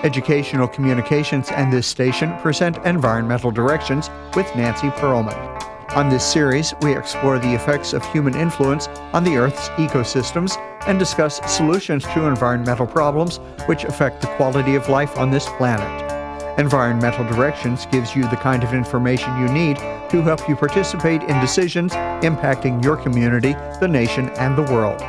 Educational Communications and this station present Environmental Directions with Nancy Pearlman. On this series, we explore the effects of human influence on the Earth's ecosystems and discuss solutions to environmental problems which affect the quality of life on this planet. Environmental Directions gives you the kind of information you need to help you participate in decisions impacting your community, the nation, and the world.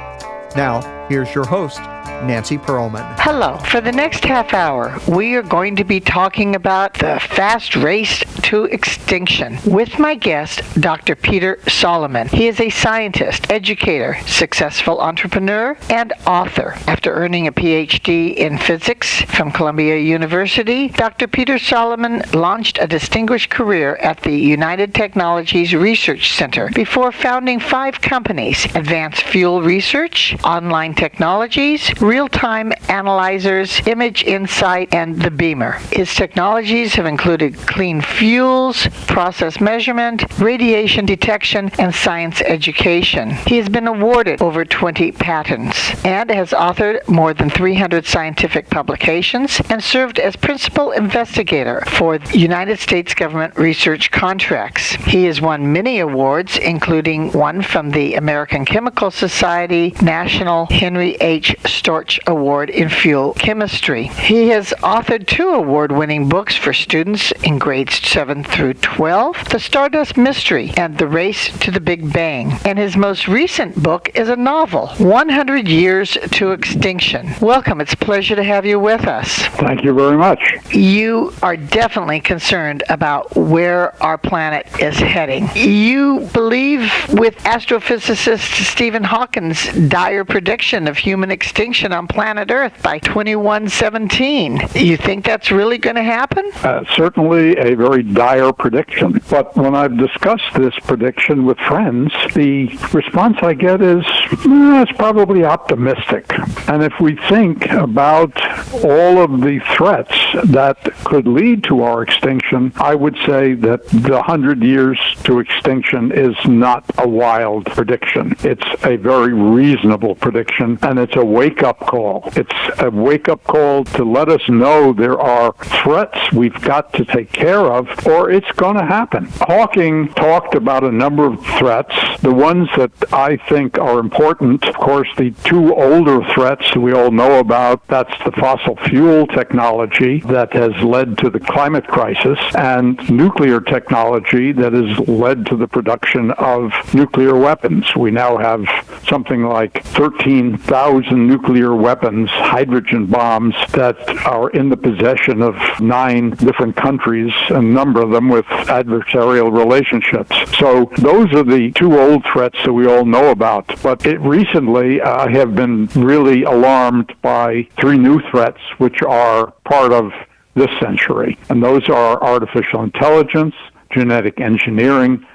Now, here's your host, Nancy Pearlman. Hello. For the next half hour, we are going to be talking about the fast race to extinction with my guest, Dr. Peter Solomon. He is a scientist, educator, successful entrepreneur, and author. After earning a PhD in physics from Columbia University, Dr. Peter Solomon launched a distinguished career at the United Technologies Research Center before founding 5 companies: Advanced Fuel Research, Online Technologies, Real-Time Analyzers, Image Insight, and the Beamer. His technologies have included clean fuels, process measurement, radiation detection, and science education. He has been awarded over 20 patents and has authored more than 300 scientific publications and served as principal investigator for United States government research contracts. He has won many awards, including one from the American Chemical Society National Henry H. Storch Award in Fuel Chemistry. He has authored 2 award-winning books for students in grades 7 through 12, The Stardust Mystery and The Race to the Big Bang. And his most recent book is a novel, 100 Years to Extinction. Welcome. It's a pleasure to have you with us. Thank you very much. You are definitely concerned about where our planet is heading. You believe with astrophysicist Stephen Hawking's dire prediction of human extinction on planet Earth by 2117. You think that's really going to happen? Certainly a very dire prediction. But when I've discussed this prediction with friends, the response I get is, it's probably optimistic. And if we think about all of the threats that could lead to our extinction, I would say that the 100 years to extinction is not a wild prediction. It's a very reasonable prediction, and it's a wake-up call. It's a wake-up call to let us know there are threats we've got to take care of, or it's going to happen. Hawking talked about a number of threats. The ones that I think are important, of course, the 2 older threats we all know about, that's the fossil fuel technology that has led to the climate crisis, and nuclear technology that has led to the production of nuclear weapons. We now have something like 13,000 nuclear weapons, hydrogen bombs, that are in the possession of 9 different countries, a number of them with adversarial relationships. So those are the 2 old threats that we all know about. But recently, I have been really alarmed by 3 new threats which are part of this century. And those are artificial intelligence, genetic engineering,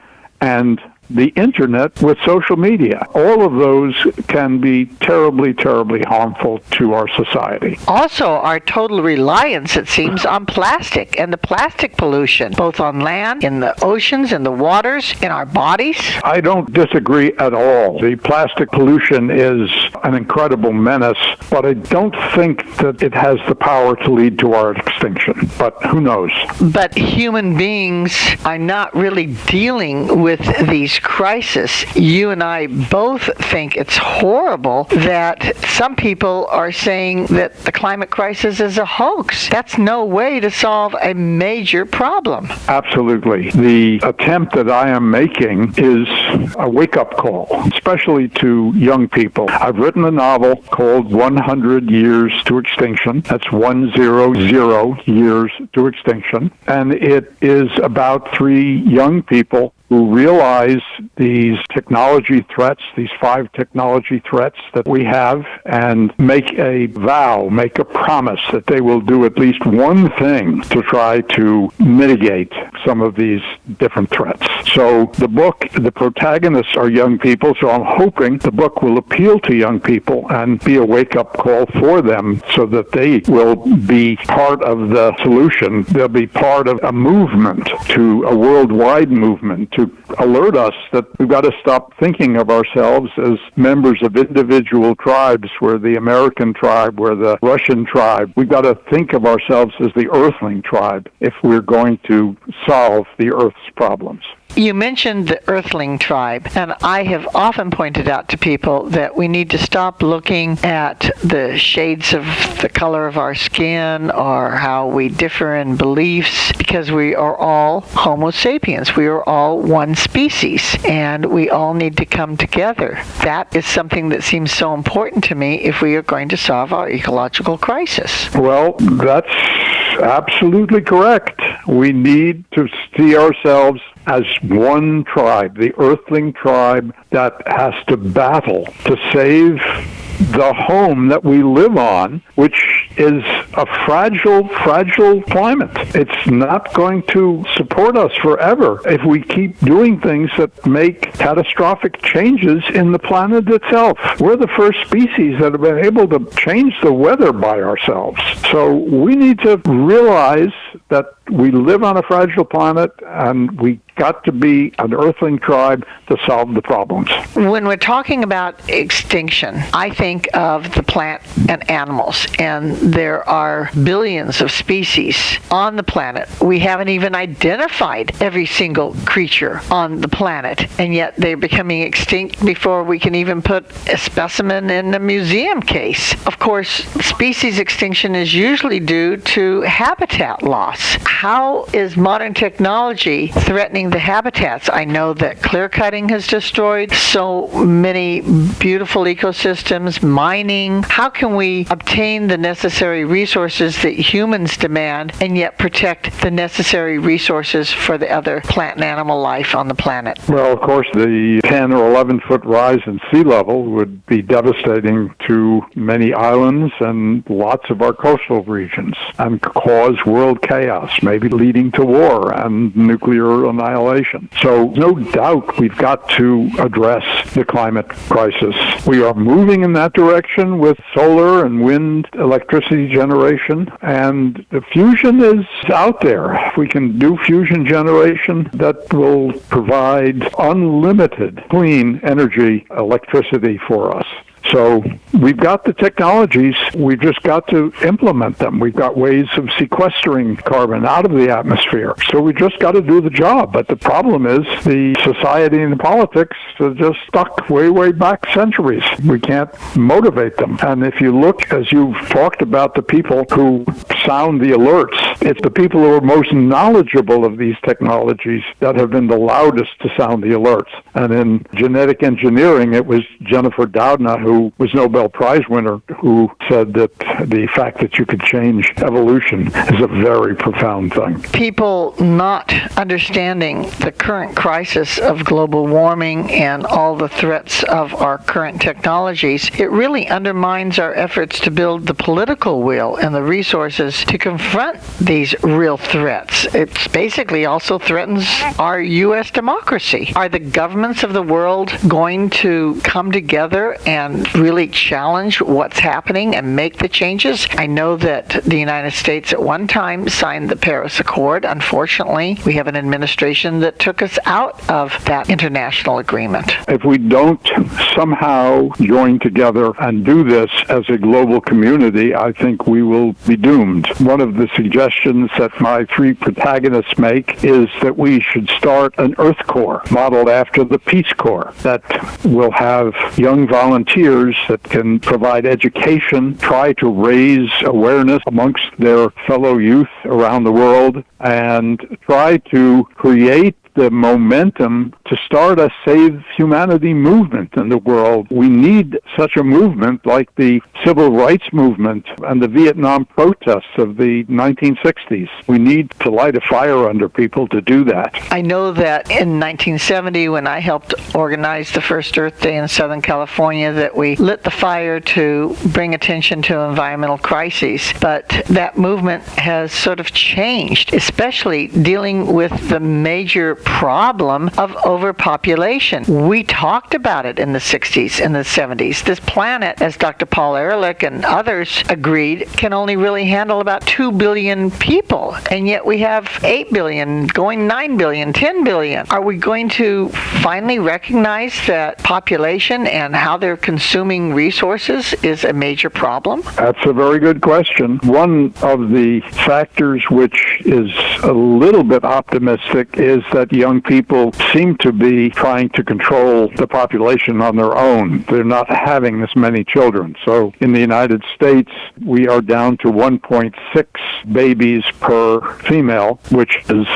and the internet with social media. All of those can be terribly, terribly harmful to our society. Also, our total reliance, it seems, on plastic and the plastic pollution, both on land, in the oceans, in the waters, in our bodies. I don't disagree at all. The plastic pollution is an incredible menace, but I don't think that it has the power to lead to our extinction. But who knows? But human beings are not really dealing with these crisis. You and I both think it's horrible that some people are saying that the climate crisis is a hoax. That's no way to solve a major problem. Absolutely. The attempt that I am making is a wake-up call, especially to young people. I've written a novel called 100 Years to Extinction. That's 100 years to extinction. And it is about 3 young people who realize these technology threats, these 5 technology threats that we have, and make a vow, make a promise that they will do at least one thing to try to mitigate some of these different threats. So the book, the protagonists are young people, so I'm hoping the book will appeal to young people and be a wake-up call for them so that they will be part of the solution. They'll be part of a movement, to a worldwide movement to alert us that we've got to stop thinking of ourselves as members of individual tribes. We're the American tribe, we're the Russian tribe. We've got to think of ourselves as the Earthling tribe if we're going to solve the Earth's problems. You mentioned the Earthling tribe, and I have often pointed out to people that we need to stop looking at the shades of the color of our skin or how we differ in beliefs, because we are all Homo sapiens. We are all one species, and we all need to come together. That is something that seems so important to me if we are going to solve our ecological crisis. Well, that's absolutely correct. We need to see ourselves as one tribe, the Earthling tribe that has to battle to save the home that we live on, which is a fragile climate. It's not going to support us forever if we keep doing things that make catastrophic changes in the planet itself. We're the first species that have been able to change the weather by ourselves. So we need to realize that we live on a fragile planet, and we got to be an Earthling tribe to solve the problems. When we're talking about extinction, I think of the plant and animals, and there are billions of species on the planet. We haven't even identified every single creature on the planet, and yet they're becoming extinct before we can even put a specimen in a museum case. Of course, species extinction is usually due to habitat loss. How is modern technology threatening the habitats? I know that clear cutting has destroyed so many beautiful ecosystems, mining. How can we obtain the necessary resources that humans demand and yet protect the necessary resources for the other plant and animal life on the planet? Well, of course, the 10 or 11 foot rise in sea level would be devastating to many islands and lots of our coastal regions and cause world chaos, maybe leading to war and nuclear annihilation. So no doubt we've got to address the climate crisis. We are moving in that direction with solar and wind electricity generation, and the fusion is out there. If we can do fusion generation, that will provide unlimited clean energy electricity for us. So we've got the technologies, we've just got to implement them. We've got ways of sequestering carbon out of the atmosphere. So we just got to do the job. But the problem is the society and the politics are just stuck way back centuries. We can't motivate them. And if you look, as you've talked about, the people who sound the alerts, it's the people who are most knowledgeable of these technologies that have been the loudest to sound the alerts. And in genetic engineering, it was Jennifer Doudna, who was Nobel Prize winner, who said that the fact that you could change evolution is a very profound thing. People not understanding the current crisis of global warming and all the threats of our current technologies, it really undermines our efforts to build the political will and the resources to confront these real threats. It basically also threatens our U.S. democracy. Are the governments of the world going to come together and really challenge what's happening and make the changes? I know that the United States at one time signed the Paris Accord. Unfortunately, we have an administration that took us out of that international agreement. If we don't somehow join together and do this as a global community, I think we will be doomed. One of the suggestions that my three protagonists make is that we should start an Earth Corps modeled after the Peace Corps that will have young volunteers that can provide education, try to raise awareness amongst their fellow youth around the world, and try to create the momentum to start a Save Humanity movement in the world. We need such a movement like the Civil Rights Movement and the Vietnam protests of the 1960s. We need to light a fire under people to do that. I know that in 1970, when I helped organize the first Earth Day in Southern California, that we lit the fire to bring attention to environmental crises. But that movement has sort of changed, especially dealing with the major problem of overpopulation. We talked about it in the 60s and the 70s. This planet, as Dr. Paul Ehrlich and others agreed, can only really handle about 2 billion people, and yet we have 8 billion, going 9 billion, 10 billion. Are we going to finally recognize that population and how they're consuming resources is a major problem? That's a very good question. One of the factors which is a little bit optimistic is that young people seem to be trying to control the population on their own. They're not having as many children. So in the United States, we are down to 1.6 babies per female, which is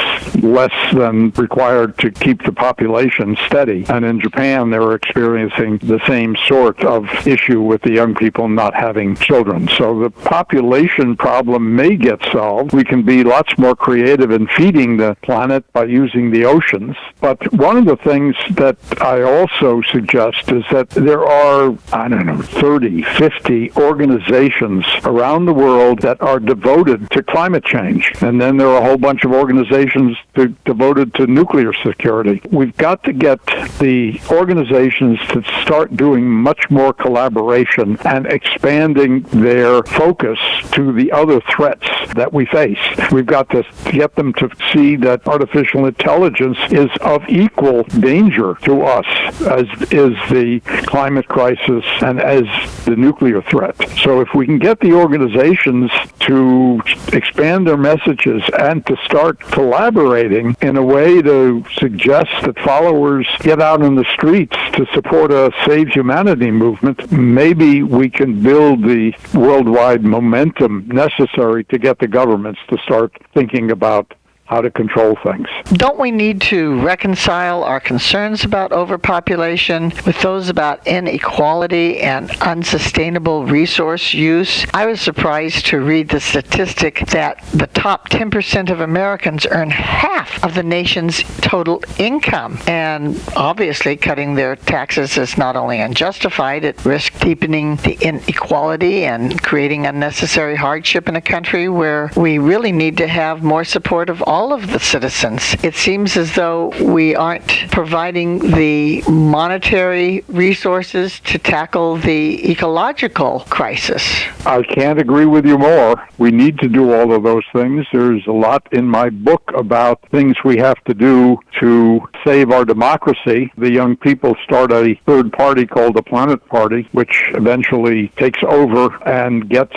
less than required to keep the population steady. And in Japan, they're experiencing the same sort of issue with the young people not having children. So the population problem may get solved. We can be lots more creative in feeding the planet by using the oceans. But one of the things that I also suggest is that there are, 30, 50 organizations around the world that are devoted to climate change. And then there are a whole bunch of organizations devoted to nuclear security. We've got to get the organizations to start doing much more collaboration and expanding their focus to the other threats that we face. We've got to get them to see that artificial intelligence is of equal danger to us as is the climate crisis and as the nuclear threat. So if we can get the organizations to expand their messages and to start collaborating in a way to suggest that followers get out in the streets to support a Save Humanity movement, maybe we can build the worldwide momentum necessary to get the governments to start thinking about how to control things. Don't we need to reconcile our concerns about overpopulation with those about inequality and unsustainable resource use? I was surprised to read the statistic that the top 10% of Americans earn half of the nation's total income. And obviously, cutting their taxes is not only unjustified, it risks deepening the inequality and creating unnecessary hardship in a country where we really need to have more support of all of the citizens. It seems as though we aren't providing the monetary resources to tackle the ecological crisis. I can't agree with you more. We need to do all of those things. There's a lot in my book about things we have to do to save our democracy. The young people start a third party called the Planet Party, which eventually takes over and gets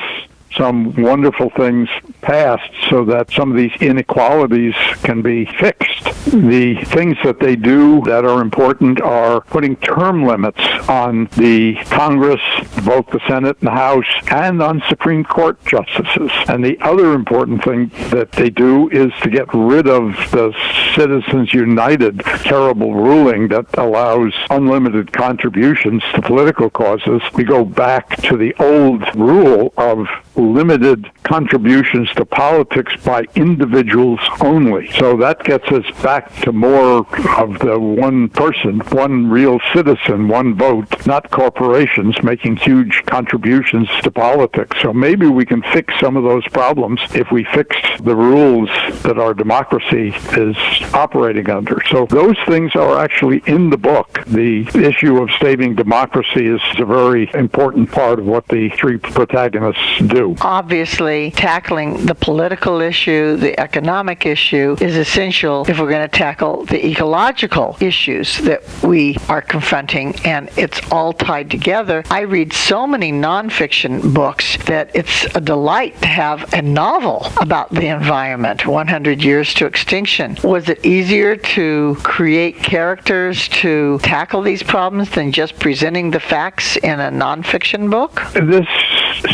some wonderful things passed so that some of these inequalities can be fixed. The things that they do that are important are putting term limits on the Congress, both the Senate and the House, and on Supreme Court justices. And the other important thing that they do is to get rid of the Citizens United terrible ruling that allows unlimited contributions to political causes. We go back to the old rule of limited contributions to politics by individuals only. So that gets us back to more of the one person, one real citizen, one vote, not corporations making huge contributions to politics. So maybe we can fix some of those problems if we fix the rules that our democracy is operating under. So those things are actually in the book. The issue of saving democracy is a very important part of what the three protagonists do. Obviously, tackling the political issue, the economic issue is essential if we're going to tackle the ecological issues that we are confronting, and it's all tied together. I read so many nonfiction books that it's a delight to have a novel about the environment, 100 Years to Extinction. Was it easier to create characters to tackle these problems than just presenting the facts in a nonfiction book? This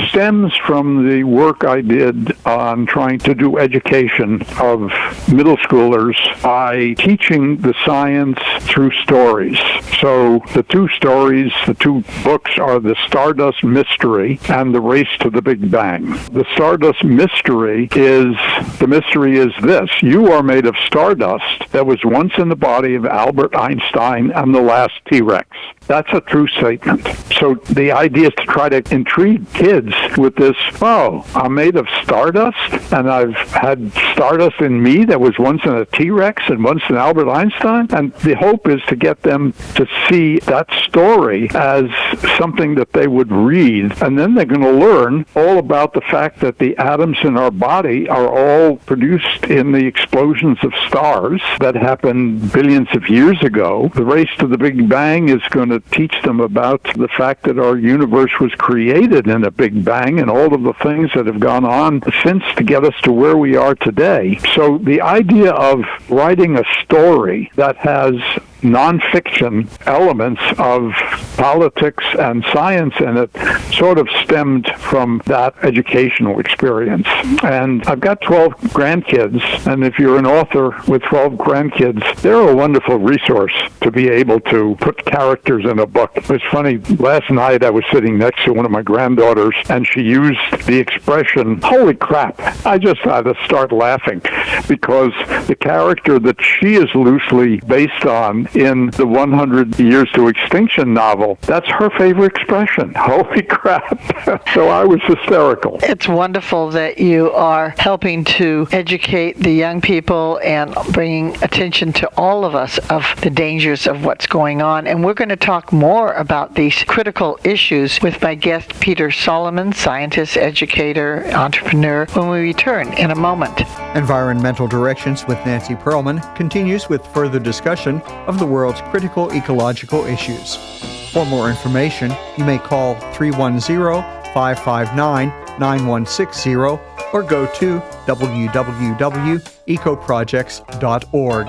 stems from the work I did on trying to do education of middle schoolers by teaching the science through stories. So the two books are The Stardust Mystery and The Race to the Big Bang. The Stardust Mystery is this: you are made of stardust that was once in the body of Albert Einstein and the last T-Rex. That's a true statement. So the idea is to try to intrigue kids kids with this, oh, I'm made of stardust, and I've had stardust in me that was once in a T-Rex and once in Albert Einstein. And the hope is to get them to see that story as something that they would read, and then they're going to learn all about the fact that the atoms in our body are all produced in the explosions of stars that happened billions of years ago. The race to the Big Bang is going to teach them about the fact that our universe was created in a Big Bang and all of the things that have gone on since to get us to where we are today. So the idea of writing a story that has nonfiction elements of politics and science in it sort of stemmed from that educational experience. And I've got 12 grandkids, and if you're an author with 12 grandkids, they're a wonderful resource to be able to put characters in a book. It was funny, last night I was sitting next to one of my granddaughters, and she used the expression, holy crap. I just had to start laughing because the character that she is loosely based on in the 100 Years to Extinction novel, that's her favorite expression. Holy crap. So I was hysterical. It's wonderful that you are helping to educate the young people and bringing attention to all of us of the dangers of what's going on. And we're going to talk more about these critical issues with my guest, Peter Solomon, scientist, educator, entrepreneur, when we return in a moment. Environmental Directions with Nancy Pearlman continues with further discussion of the world's critical ecological issues. For more information, you may call 310-559-9160 or go to www.ecoprojects.org.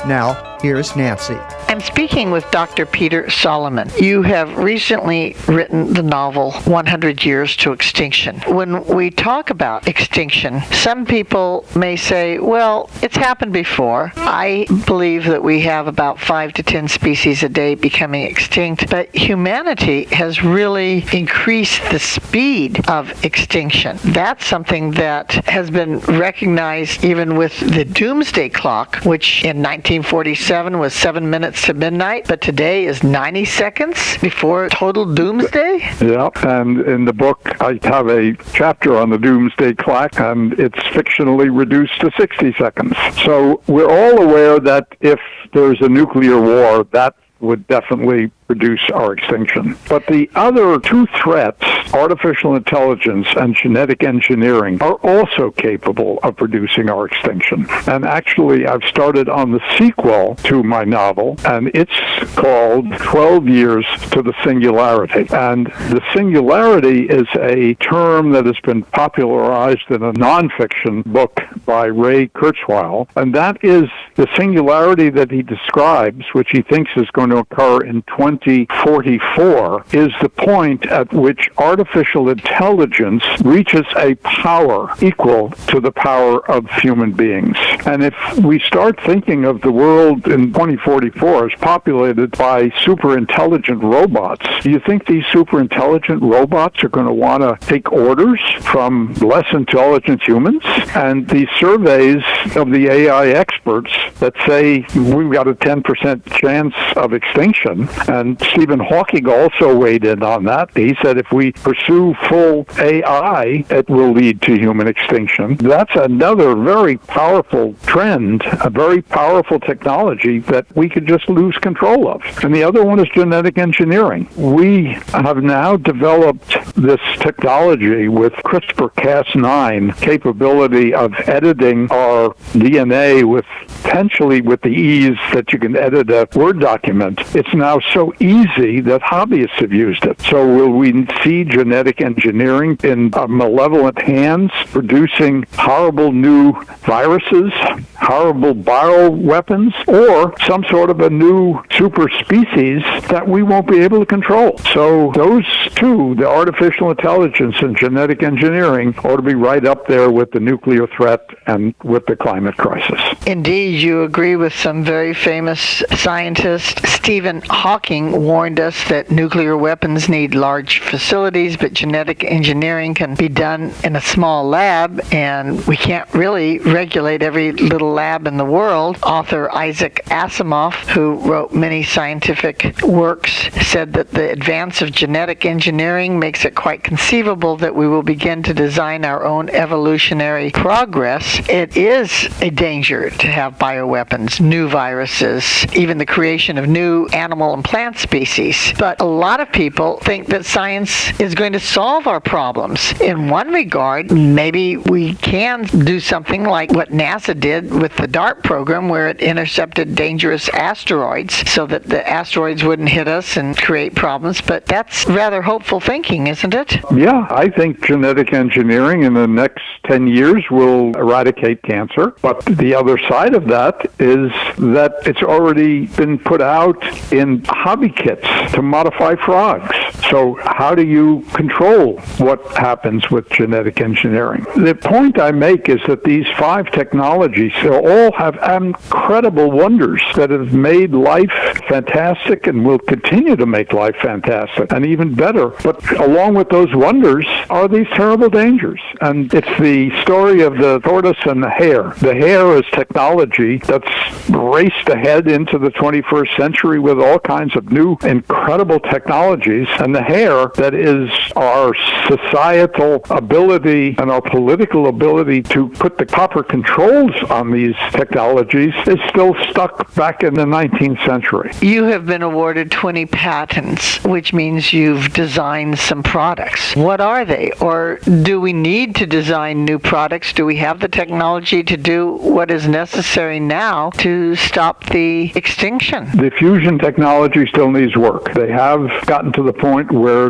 Now, here's Nancy. I'm speaking with Dr. Peter Solomon. You have recently written the novel 100 Years to Extinction. When we talk about extinction, some people may say, well, it's happened before. I believe that we have about 5 to 10 species a day becoming extinct, but humanity has really increased the speed of extinction. That's something that has been recognized even with the doomsday clock, which in 1947 was 7 minutes to midnight, but today is 90 seconds before total doomsday? Yeah, and in the book I have a chapter on the doomsday clock, and it's fictionally reduced to 60 seconds. So we're all aware that if there's a nuclear war, that would definitely produce our extinction. But the other two threats, artificial intelligence and genetic engineering, are also capable of producing our extinction. And actually, I've started on the sequel to my novel, and it's called 12 Years to the Singularity. And the singularity is a term that has been popularized in a nonfiction book by Ray Kurzweil, and that is the singularity that he describes, which he thinks is going to occur in 2044, is the point at which artificial intelligence reaches a power equal to the power of human beings. And if we start thinking of the world in 2044 as populated by super intelligent robots, do you think these super intelligent robots are going to want to take orders from less intelligent humans? And these surveys of the AI experts that say we've got a 10% chance of extinction, and Stephen Hawking also weighed in on that. He said if we pursue full AI, it will lead to human extinction. That's another very powerful trend, a very powerful technology that we could just lose control of. And the other one is genetic engineering. We have now developed this technology with CRISPR-Cas9 capability of editing our DNA with potentially with the ease that you can edit a Word document. It's now so easy that hobbyists have used it. So will we see genetic engineering in malevolent hands producing horrible new viruses, horrible bioweapons, or some sort of a new super species that we won't be able to control? So those two, the artificial intelligence and genetic engineering, ought to be right up there with the nuclear threat and with the climate crisis. Indeed, you agree with some very famous scientists. Stephen Hawking warned us that nuclear weapons need large facilities, but genetic engineering can be done in a small lab, and we can't really regulate every little lab in the world. Author Isaac Asimov, who wrote many scientific works, said that the advance of genetic engineering makes it quite conceivable that we will begin to design our own evolutionary progress. It is a danger to have bioweapons, new viruses, even the creation of new animal and plant species. But a lot of people think that science is going to solve our problems. In one regard, maybe we can do something like what NASA did with the DART program, where it intercepted dangerous asteroids so that the asteroids wouldn't hit us and create problems. But that's rather hopeful thinking, isn't it? Yeah, I think genetic engineering in the next 10 years will eradicate cancer. But the other side of that is that it's already been put out in hobby kits to modify frogs. So how do you control what happens with genetic engineering? The point I make is that these 5 technologies, they all have incredible wonders that have made life fantastic and will continue to make life fantastic and even better. But along with those wonders are these terrible dangers. And it's the story of the tortoise and the hare. The hare is technology that's raced ahead into the 21st century with all kinds of new incredible technologies. And the hare, that is our societal ability and our political ability to put the proper controls on these technologies, is still stuck back in the 19th century. You have been awarded 20 patents, which means you've designed some products. What are they? Or do we need to design new products? Do we have the technology to do what is necessary now to stop the extinction? The fusion technology still needs work. They have gotten to the point where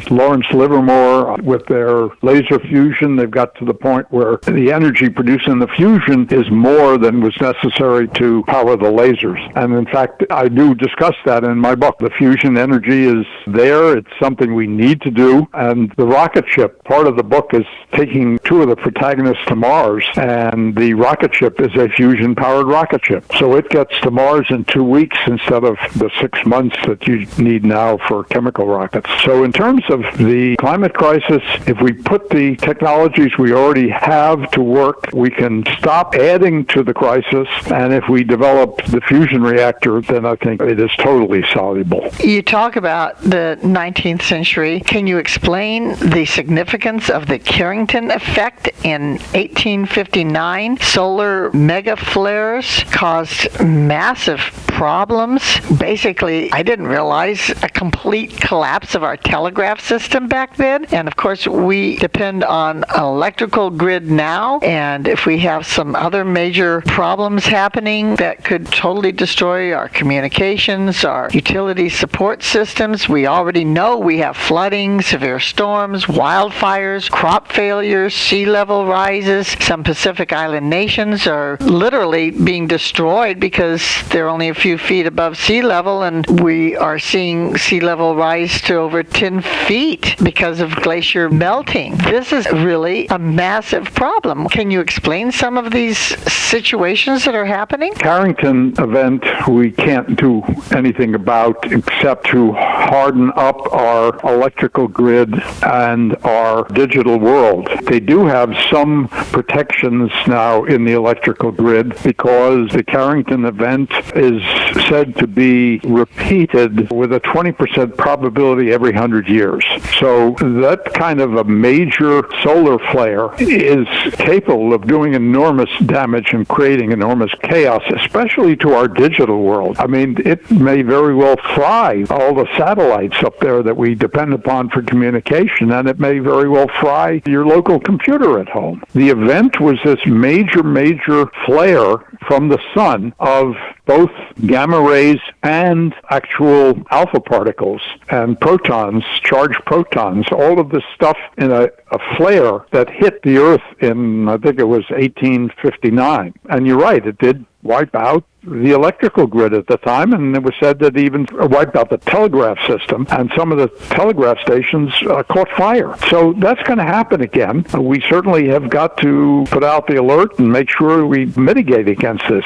Lawrence Livermore, with their laser fusion, they've got to the point where the energy produced in the fusion is more than was necessary to power the lasers. And in fact, I do discuss that in my book. The fusion energy is there. It's something we need to do. And the rocket ship, part of the book is taking 2 of the protagonists to Mars, and the rocket ship is a fusion-powered rocket ship. So it gets to Mars in 2 weeks instead of the 6 months that you need now for chemical rockets. So in terms of the climate crisis, if we put the technologies we already have to work, we can stop adding to the crisis. And if we develop the fusion reactor, then I think it is totally soluble. You talk about the 19th century. Can you explain the significance of the Carrington effect in 1859? Solar mega flares caused massive problems. Basically, I didn't realize a complete collapse of our telegraph system back then. And of course, we depend on an electrical grid now. And if we have some other major problems happening that could totally destroy our communications, our utility support systems, we already know we have flooding, severe storms, wildfires, crop failures, sea level rises. Some Pacific Island nations are literally being destroyed because they're only a few feet above sea level, and we are seeing sea level rise to over 10 feet because of glacier melting. This is really a massive problem. Can you explain some of these situations that are happening? Carrington event we can't do anything about except to harden up our electrical grid and our digital world. They do have some protections now in the electrical grid because the Carrington event is said to be repeated with a 20% probability every 100 years. So that kind of a major solar flare is capable of doing enormous damage and creating enormous chaos, especially to our digital world. I mean, it may very well fry all the satellites up there that we depend upon for communication, and it may very well fry your local computer at home. The event was this major flare from the sun of both gamma rays and actual alpha particles and protons, charged protons, all of this stuff in a flare that hit the Earth in, I think it was 1859. And you're right, it did wipe out the electrical grid at the time, and it was said that even wiped out the telegraph system, and some of the telegraph stations caught fire. So that's going to happen again. We certainly have got to put out the alert and make sure we mitigate against this.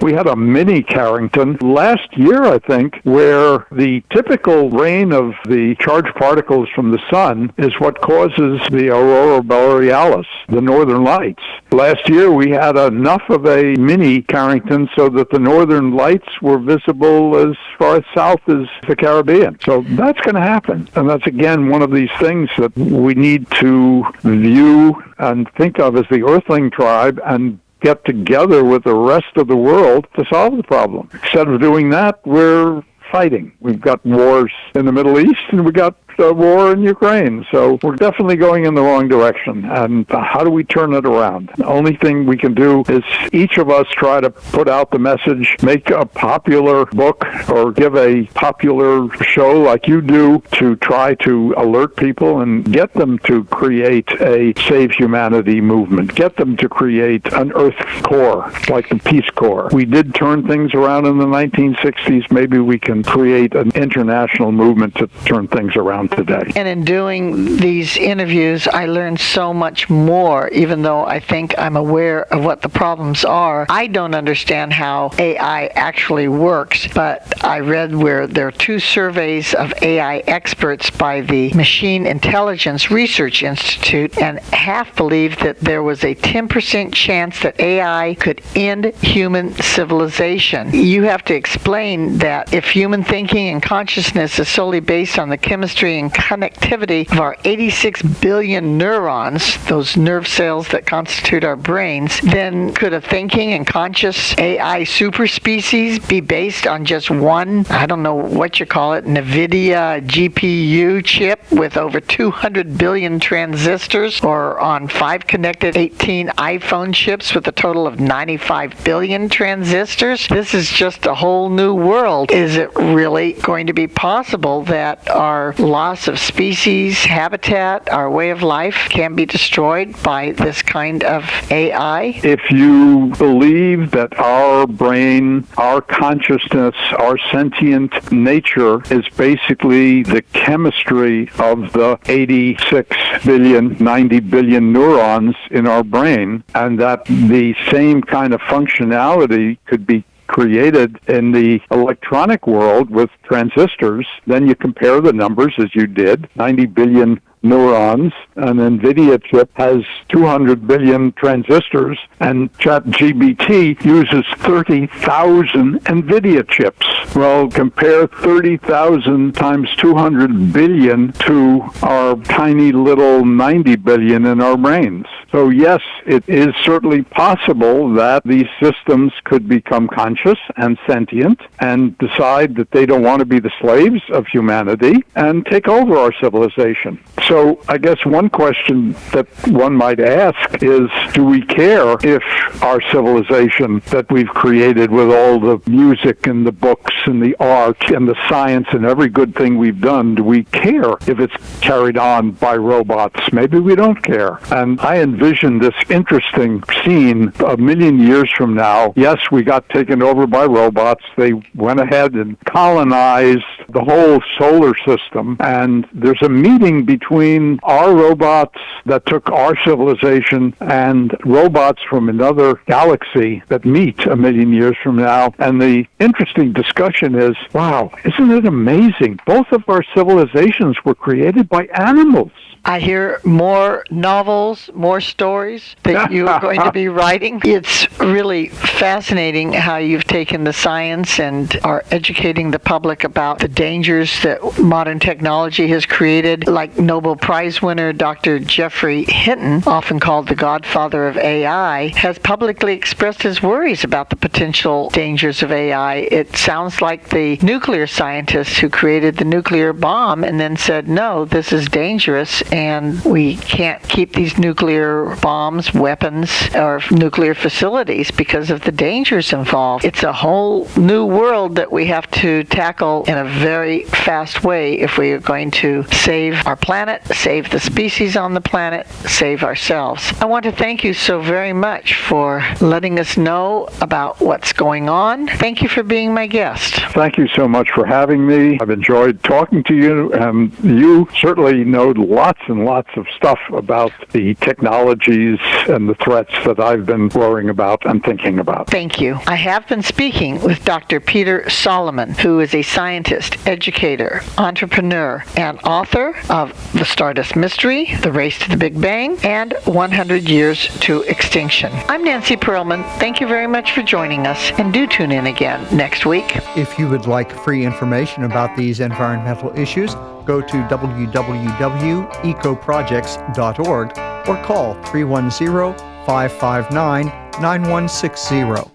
We had a mini Carrington last year, I think, where the typical rain of the charged particles from the sun is what causes the aurora borealis, the northern lights. Last year we had enough of a mini Carrington so that the northern lights were visible as far as south as the Caribbean. So that's going to happen. And that's, again, one of these things that we need to view and think of as the Earthling tribe and get together with the rest of the world to solve the problem. Instead of doing that, we're fighting. We've got wars in the Middle East, and we've got a war in Ukraine. So we're definitely going in the wrong direction. And how do we turn it around? The only thing we can do is each of us try to put out the message, make a popular book or give a popular show like you do to try to alert people and get them to create a Save Humanity movement, get them to create an Earth Corps like the Peace Corps. We did turn things around in the 1960s. Maybe we can create an international movement to turn things around today. And in doing these interviews, I learned so much more, even though I think I'm aware of what the problems are. I don't understand how AI actually works, but I read where there are 2 surveys of AI experts by the Machine Intelligence Research Institute, and half believed that there was a 10% chance that AI could end human civilization. You have to explain that if human thinking and consciousness is solely based on the chemistry and connectivity of our 86 billion neurons, those nerve cells that constitute our brains, then could a thinking and conscious AI superspecies be based on just one, I don't know what you call it, NVIDIA GPU chip with over 200 billion transistors, or on 5 connected 18 iPhone chips with a total of 95 billion transistors? This is just a whole new world. Is it really going to be possible that our loss of species, habitat, our way of life can be destroyed by this kind of AI? If you believe that our brain, our consciousness, our sentient nature is basically the chemistry of the 86 billion, 90 billion neurons in our brain, and that the same kind of functionality could be created in the electronic world with transistors, then you compare the numbers as you did, 90 billion neurons. An NVIDIA chip has 200 billion transistors, and ChatGPT uses 30,000 NVIDIA chips. Well, compare 30,000 times 200 billion to our tiny little 90 billion in our brains. So yes, it is certainly possible that these systems could become conscious and sentient and decide that they don't want to be the slaves of humanity and take over our civilization. So I guess one question that one might ask is, do we care if our civilization that we've created with all the music and the books and the art and the science and every good thing we've done, do we care if it's carried on by robots? Maybe we don't care. And I envision this interesting scene a million years from now. Yes, we got taken over by robots. They went ahead and colonized the whole solar system. And there's a meeting between our robots that took our civilization and robots from another galaxy that meet a million years from now. And the interesting discussion is, wow, isn't it amazing? Both of our civilizations were created by animals. I hear more novels, more stories that you are going to be writing. It's really fascinating how you've taken the science and are educating the public about the dangers that modern technology has created. Like Nobel Prize winner Dr. Geoffrey Hinton, often called the godfather of AI, has publicly expressed his worries about the potential dangers of AI. It sounds like the nuclear scientists who created the nuclear bomb and then said, no, this is dangerous, and we can't keep these nuclear bombs, weapons, or nuclear facilities because of the dangers involved. It's a whole new world that we have to tackle in a very fast way if we are going to save our planet planet, save the species on the planet, save ourselves. I want to thank you so very much for letting us know about what's going on. Thank you for being my guest. Thank you so much for having me. I've enjoyed talking to you, and you certainly know lots and lots of stuff about the technologies and the threats that I've been worrying about and thinking about. Thank you. I have been speaking with Dr. Peter Solomon, who is a scientist, educator, entrepreneur, and author of The Stardust Mystery, The Race to the Big Bang, and 100 Years to Extinction. I'm Nancy Perlman. Thank you very much for joining us, and do tune in again next week. If you would like free information about these environmental issues, go to www.ecoprojects.org or call 310-559-9160.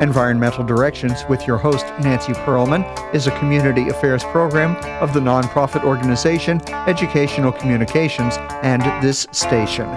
Environmental Directions with your host, Nancy Perlman, is a community affairs program of the nonprofit organization Educational Communications and this station.